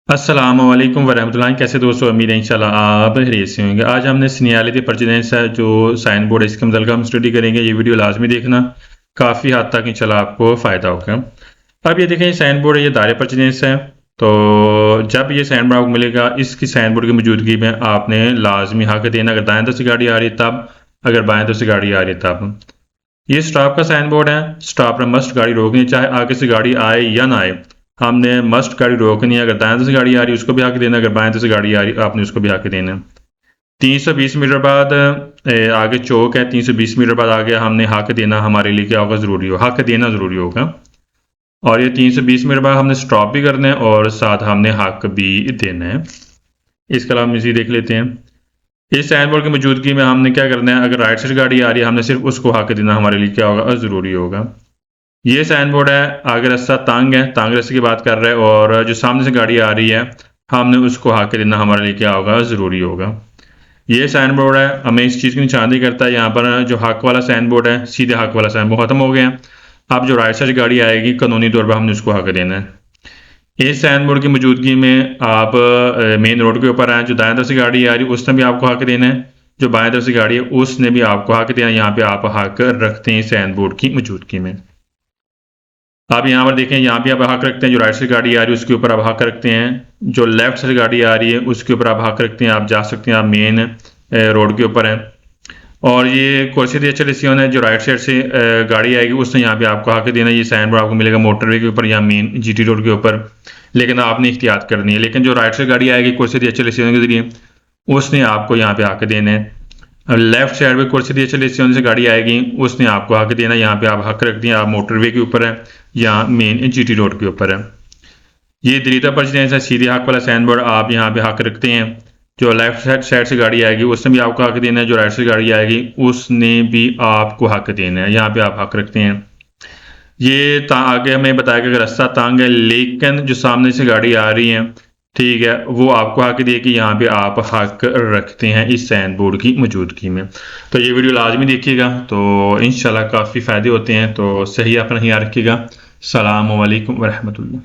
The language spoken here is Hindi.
अस्सलामुअलैकुम वरहमतुल्लाहि। कैसे दोस्तों, उम्मीद है इंशाल्लाह आप खैरियत से होंगे। आज हमने सीनियरिटी प्रेसिडेंस है जो साइन बोर्ड है, इसके मतलब हम स्टडी करेंगे। ये वीडियो लाजमी देखना, काफ़ी हद तक इंशाल्लाह आपको फ़ायदा होगा। अब ये देखें, साइन बोर्ड है, ये दायरे प्रेसिडेंस है। तो जब ये साइन बोर्ड आपको मिलेगा, इसकी साइन बोर्ड की मौजूदगी में आपने लाजमी हक देना। अगर दाएं तरफ से गाड़ी आ रही है तब, अगर बाएं तरफ से गाड़ी आ रही है तब। ये स्टॉप का साइन बोर्ड है। स्टॉप पर मस्ट गाड़ी रोकनी, चाहे आगे से गाड़ी आए या ना आए, हमने मस्ट गाड़ी रोकनी है। अगर दाएं तरफ से गाड़ी आ रही है उसको भी हक देना, अगर बाएं तरफ से गाड़ी आ रही है आपने उसको भी हक देना। 320 मीटर बाद आगे चौक है। 320 मीटर बाद आगे हमने हक देना, हमारे लिए क्या होगा, ज़रूरी हो, हक देना ज़रूरी होगा। और ये 320 मीटर बाद हमने स्टॉप भी करना है और साथ हमने हक भी देना है। इसके अलावा हम इसी देख लेते हैं। इस साइन बोर्ड की मौजूदगी में हमने क्या करना है, अगर राइट साइड गाड़ी आ रही है हमने सिर्फ उसको हक देना, हमारे लिए क्या होगा, ज़रूरी होगा। ये साइन बोर्ड है, आगे रास्ता तंग है, तंग रास्ते की बात कर रहा है, और जो सामने से गाड़ी आ रही है हमने उसको हक देना, हमारे लिए क्या होगा, ज़रूरी होगा। ये साइन बोर्ड है, हमें इस चीज़ की निशानदेही करता है। यहाँ पर जो हक वाला साइन बोर्ड है, सीधे हक वाला साइन बोर्ड ख़त्म हो गया। अब जो राइट साइड गाड़ी आएगी कानूनी तौर पर हमने उसको हक देना है। इस साइन बोर्ड की मौजूदगी में आप मेन रोड के ऊपर आए, जो दाएं तरफ से गाड़ी आ रही है उसने भी आपको हक देना है, जो बाएं तरफ से गाड़ी है उसने भी आपको हक देना है। यहाँ पे आप हक रखते हैं साइन बोर्ड की मौजूदगी में। आप यहाँ पर देखें, यहाँ पे आप हक रखते हैं, जो राइट से गाड़ी आ रही है उसके ऊपर आप हक रखते हैं, जो लेफ्ट से गाड़ी आ रही है उसके ऊपर आप हक रखते हैं। आप जा सकते हैं, आप मेन रोड के ऊपर हैं। और ये कोर्सी दी एचएलएसीओन है, जो राइट साइड से गाड़ी आएगी उसने यहाँ पे आपको हक देना। ये साइन बोर्ड आपको मिलेगा मोटरवे के ऊपर या मेन जीटी रोड के ऊपर, लेकिन आपने एहतियात करनी है। लेकिन जो राइट से गाड़ी आएगी कोर्सी दी एचएलएसीओन के जरिए, उसने आपको यहाँ पे हक देना है। लेफ्ट साइड में कुर्सी दी चले से गाड़ी आएगी उसने आपको हक देना। यहाँ पे आप हक रख दिए, आप मोटरवे के ऊपर है या मेन जीटी रोड के ऊपर है। ये दरीता प्रेसिडेंस है, सीधे हक वाला साइन बोर्ड, आप यहाँ पे हक रखते हैं। जो लेफ्ट साइड से गाड़ी आएगी उसने भी आपको हक देना है, जो राइट से गाड़ी आएगी उसने भी आपको हक देना है। यहाँ पे आप हक रखते हैं। ये आगे हमें बताया कि अगर रास्ता तंग है लेकिन जो सामने से गाड़ी आ रही है, ठीक है, वो आपको हक दिए कि यहाँ पे आप हक रखते हैं इस साइन बोर्ड की मौजूदगी में। तो ये वीडियो लाजमी देखिएगा, तो इंशाल्लाह काफ़ी फ़ायदे होते हैं। तो सही अपना ख्याल रखिएगा। सलाम वालेकुम वरहमतुल्लाह।